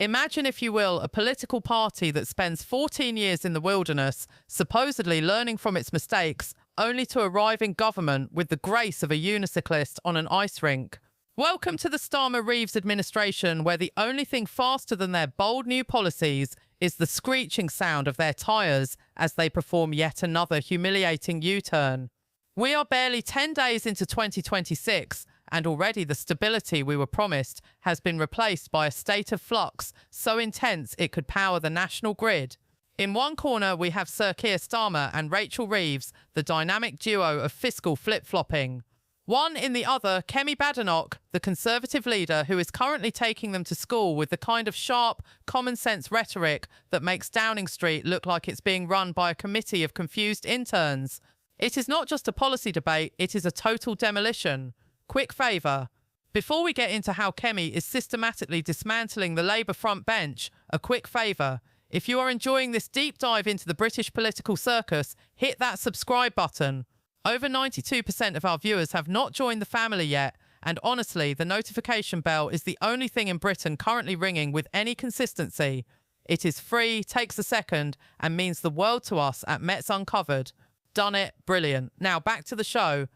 Imagine, if you will, a political party that spends 14 years in the wilderness, supposedly learning from its mistakes, only to arrive in government with the grace of a unicyclist on an ice rink. Welcome to the Starmer-Reeves administration, where the only thing faster than their bold new policies is the screeching sound of their tyres as they perform yet another humiliating U-turn. We are barely 10 days into 2026, and already the stability we were promised has been replaced by a state of flux so intense it could power the national grid. In one corner, we have Sir Keir Starmer and Rachel Reeves, the dynamic duo of fiscal flip-flopping. One in the other, Kemi Badenoch, the Conservative leader who is currently taking them to school with the kind of sharp, common-sense rhetoric that makes Downing Street look like it's being run by a committee of confused interns. It is not just a policy debate, it is a total demolition. Quick favour. Before we get into how Kemi is systematically dismantling the Labour front bench, a quick favour. If you are enjoying this deep dive into the British political circus, hit that subscribe button. Over 92% of our viewers have not joined the family yet, and honestly, the notification bell is the only thing in Britain currently ringing with any consistency. It is free, takes a second, and means the world to us at Mets Uncovered. Done it. Brilliant. Now back to the show.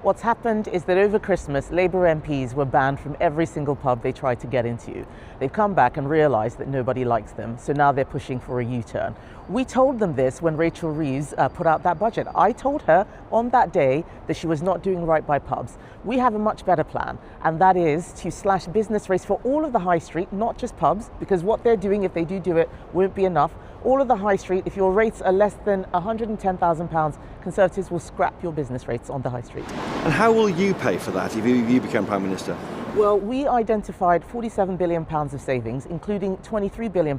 What's happened is that over Christmas, Labour MPs were banned from every single pub they tried to get into. They've come back and realised that nobody likes them, so now they're pushing for a U-turn. We told them this when Rachel Reeves put out that budget. I told her on that day that she was not doing right by pubs. We have a much better plan, and that is to slash business rates for all of the high street, not just pubs, because what they're doing, if they do it, won't be enough. All of the high street, if your rates are less than £110,000, Conservatives will scrap your business rates on the high street. And how will you pay for that if you become Prime Minister? Well, we identified £47 billion of savings, including £23 billion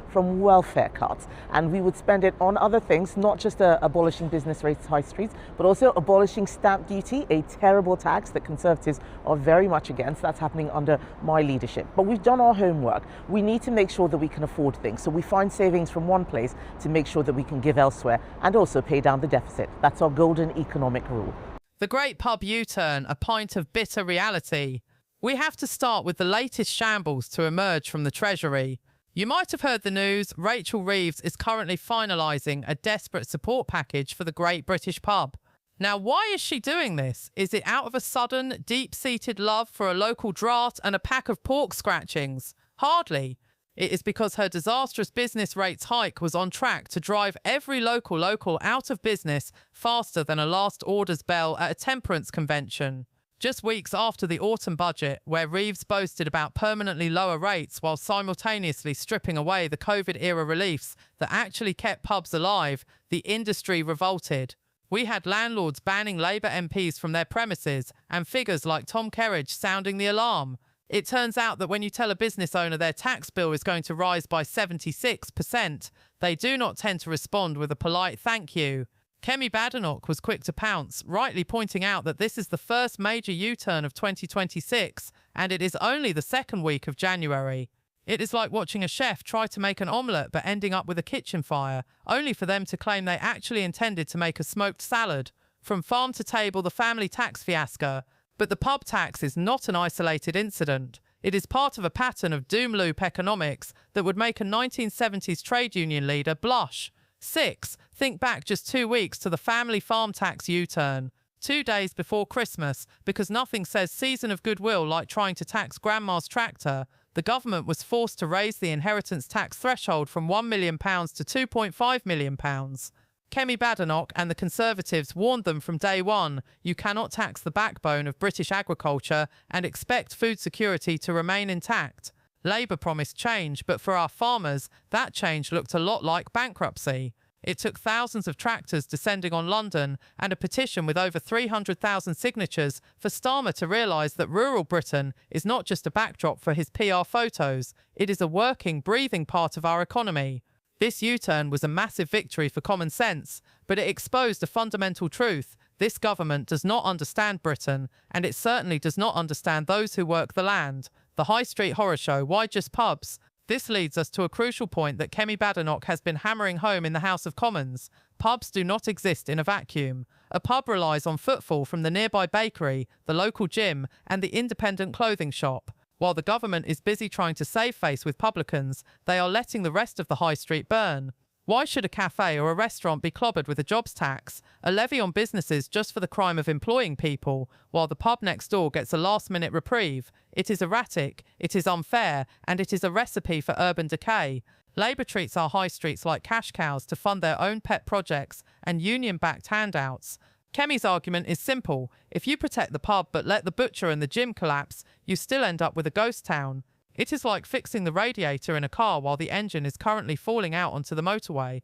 from welfare cuts. And we would spend it on other things, not just abolishing business rates high streets, but also abolishing stamp duty, a terrible tax that Conservatives are very much against. That's happening under my leadership. But we've done our homework. We need to make sure that we can afford things. So we find savings from one place to make sure that we can give elsewhere and also pay down the deficit. That's our golden economic rule. The great pub U-turn, a pint of bitter reality. We have to start with the latest shambles to emerge from the Treasury. You might have heard the news. Rachel Reeves is currently finalising a desperate support package for the great British pub. Now, why is she doing this? Is it out of a sudden, deep-seated love for a local draught and a pack of pork scratchings? Hardly. It is because her disastrous business rates hike was on track to drive every local out of business faster than a last orders bell at a temperance convention. Just weeks after the autumn budget, where Reeves boasted about permanently lower rates while simultaneously stripping away the COVID-era reliefs that actually kept pubs alive, the industry revolted. We had landlords banning Labour MPs from their premises and figures like Tom Kerridge sounding the alarm. It turns out that when you tell a business owner their tax bill is going to rise by 76%, they do not tend to respond with a polite thank you. Kemi Badenoch was quick to pounce, rightly pointing out that this is the first major U-turn of 2026, and it is only the second week of January. It is like watching a chef try to make an omelette but ending up with a kitchen fire, only for them to claim they actually intended to make a smoked salad. From farm to table, the family tax fiasco. But the pub tax is not an isolated incident. It is part of a pattern of doom loop economics that would make a 1970s trade union leader blush. 6. Think back just 2 weeks to the family farm tax U-turn. 2 days before Christmas, because nothing says season of goodwill like trying to tax grandma's tractor, the government was forced to raise the inheritance tax threshold from £1 million to £2.5 million. Kemi Badenoch and the Conservatives warned them from day one, you cannot tax the backbone of British agriculture and expect food security to remain intact. Labour promised change, but for our farmers, that change looked a lot like bankruptcy. It took thousands of tractors descending on London and a petition with over 300,000 signatures for Starmer to realise that rural Britain is not just a backdrop for his PR photos, it is a working, breathing part of our economy. This U-turn was a massive victory for common sense, but it exposed a fundamental truth. This government does not understand Britain, and it certainly does not understand those who work the land. The high street horror show, why just pubs? This leads us to a crucial point that Kemi Badenoch has been hammering home in the House of Commons. Pubs do not exist in a vacuum. A pub relies on footfall from the nearby bakery, the local gym, and the independent clothing shop. While the government is busy trying to save face with publicans, they are letting the rest of the high street burn. Why should a cafe or a restaurant be clobbered with a jobs tax, a levy on businesses just for the crime of employing people, while the pub next door gets a last-minute reprieve? It is erratic, it is unfair, and it is a recipe for urban decay. Labour treats our high streets like cash cows to fund their own pet projects and union-backed handouts. Kemi's argument is simple. If you protect the pub but let the butcher and the gym collapse, you still end up with a ghost town. It is like fixing the radiator in a car while the engine is currently falling out onto the motorway.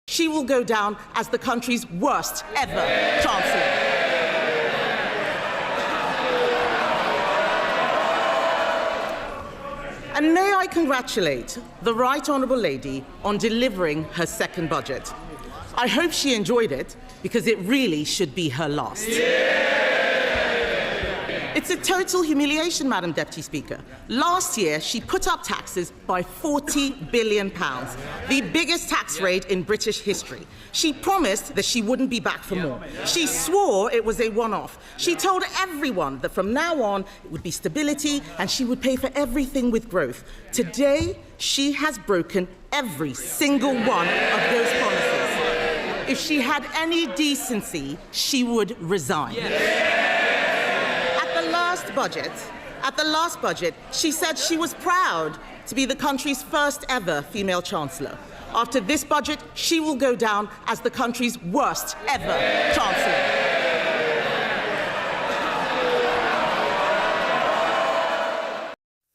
She will go down as the country's worst ever Chancellor. And may I congratulate the Right Honourable Lady on delivering her second budget. I hope she enjoyed it, because it really should be her last. It's a total humiliation, Madam Deputy Speaker. Last year, she put up taxes by £40 billion, the biggest tax rate in British history. She promised that she wouldn't be back for more. She swore it was a one-off. She told everyone that from now on, it would be stability and she would pay for everything with growth. Today, she has broken every single one of those promises. If she had any decency, she would resign. At the last budget, she said she was proud to be the country's first ever female Chancellor. After this budget, she will go down as the country's worst ever Chancellor.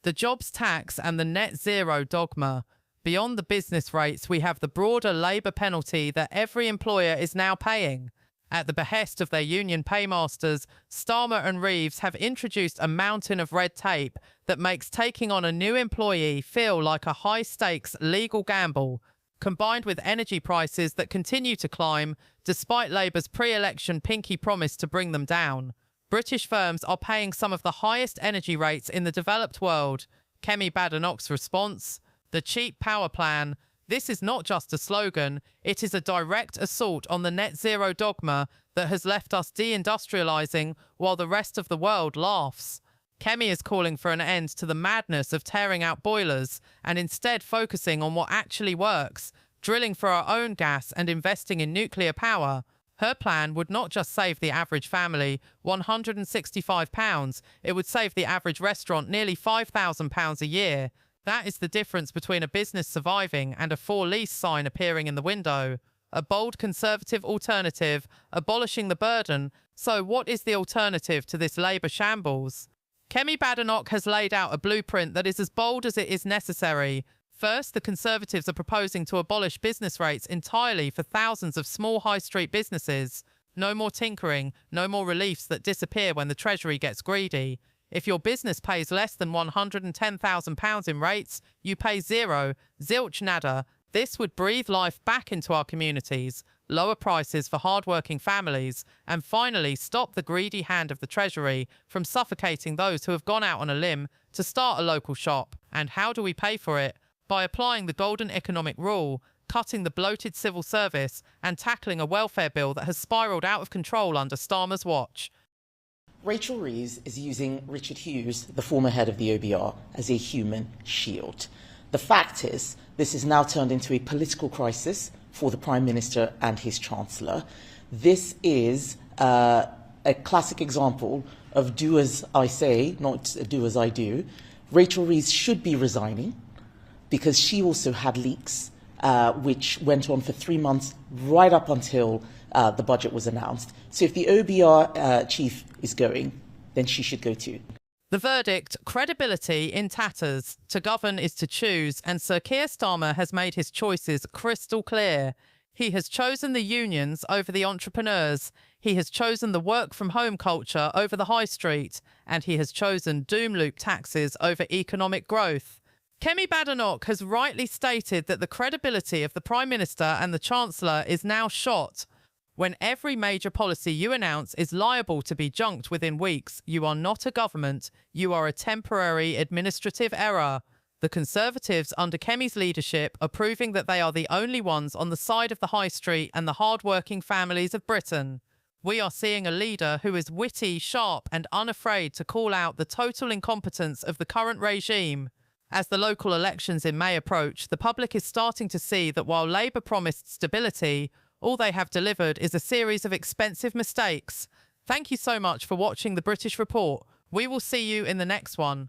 The jobs tax and the net zero dogma. Beyond the business rates, we have the broader Labour penalty that every employer is now paying. At the behest of their union paymasters, Starmer and Reeves have introduced a mountain of red tape that makes taking on a new employee feel like a high-stakes legal gamble, combined with energy prices that continue to climb despite Labour's pre-election pinky promise to bring them down. British firms are paying some of the highest energy rates in the developed world. Kemi Badenoch's response? The cheap power plan. This is not just a slogan, it is a direct assault on the net zero dogma that has left us deindustrialising while the rest of the world laughs. Kemi is calling for an end to the madness of tearing out boilers and instead focusing on what actually works, drilling for our own gas and investing in nuclear power. Her plan would not just save the average family £165, it would save the average restaurant nearly £5,000 a year. That is the difference between a business surviving and a for lease sign appearing in the window. A bold Conservative alternative, abolishing the burden. So what is the alternative to this Labour shambles? Kemi Badenoch has laid out a blueprint that is as bold as it is necessary. First, the Conservatives are proposing to abolish business rates entirely for thousands of small high street businesses. No more tinkering, no more reliefs that disappear when the Treasury gets greedy. If your business pays less than £110,000 in rates, you pay zero, zilch nada. This would breathe life back into our communities, lower prices for hard-working families, and finally stop the greedy hand of the Treasury from suffocating those who have gone out on a limb to start a local shop. And how do we pay for it? By applying the golden economic rule, cutting the bloated civil service, and tackling a welfare bill that has spiralled out of control under Starmer's watch. Rachel Reeves is using Richard Hughes, the former head of the OBR, as a human shield. The fact is, this is now turned into a political crisis for the Prime Minister and his Chancellor. This is a classic example of do as I say, not do as I do. Rachel Reeves should be resigning because she also had leaks which went on for 3 months right up until the budget was announced. So if the OBR chief is going, then she should go too. The verdict, credibility in tatters. To govern is to choose, and Sir Keir Starmer has made his choices crystal clear. He has chosen the unions over the entrepreneurs. He has chosen the work-from-home culture over the high street. And he has chosen doom-loop taxes over economic growth. Kemi Badenoch has rightly stated that the credibility of the Prime Minister and the Chancellor is now shot. When every major policy you announce is liable to be junked within weeks, you are not a government, you are a temporary administrative error. The Conservatives under Kemi's leadership are proving that they are the only ones on the side of the high street and the hard-working families of Britain. We are seeing a leader who is witty, sharp, and unafraid to call out the total incompetence of the current regime. As the local elections in May approach, the public is starting to see that while Labour promised stability, all they have delivered is a series of expensive mistakes. Thank you so much for watching the British Report. We will see you in the next one.